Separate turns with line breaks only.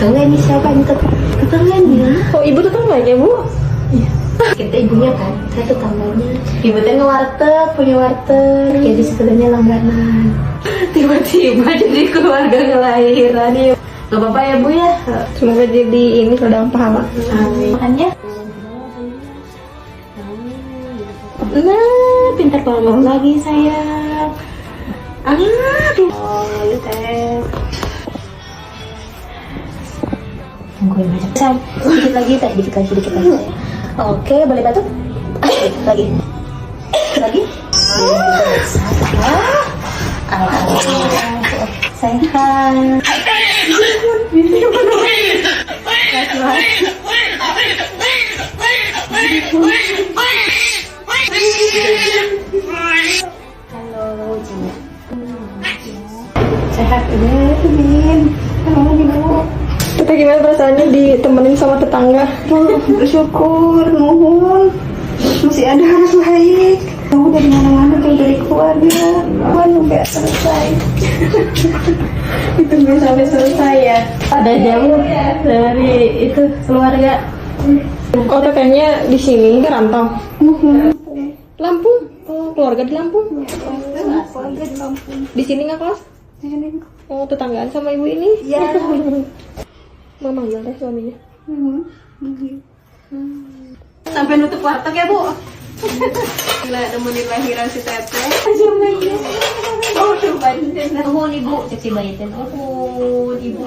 Tetangga ini siapa ini tetangganya?
Oh, ibu tetangganya, Bu?
Iya. Kita ibunya kan, saya tetangganya. Ibu teh ngewarteg, punya warteg. Jadi sebenarnya langganan. Tiba-tiba jadi keluarga ngelahiran ya. Gak apa-apa ya Bu ya.
Semoga jadi ini ladang pahala.
Amin. Makannya. Nah, pintar banget lagi sayang. Oh, ini teh. Tungguin aja. Sayang, dikit lagi teh, dikit lagi. Oke, boleh batuk? Dikit lagi. Lagi. Alhamdulillah. Sehat. Halo, Cina. Sehat ini, Min. Halo, Ibu.
Kita gimana perasaannya ditemenin sama tetangga?
Bersyukur, nuhun. Masih ada harus baik. Kamu dari mana-mana kayak dari keluarga. Waduh, nggak selesai. Itu nggak sampai selesai ya. Ada jauh dari itu keluarga.
Oh, tetehnya di sini ngerantau. Lampung. Oh, keluarga di Lampung.
Keluarga di Lampung.
Di sini nggak kos? Oh, tetanggaan sama ibu ini?
Iya.
Mama manggil deh suaminya.
Sampai nutup warteg ya, Bu. Gila, nemenin lahiran si Teteh. Oh, coba. Oh, Ibu. Cek si bayi Ibu.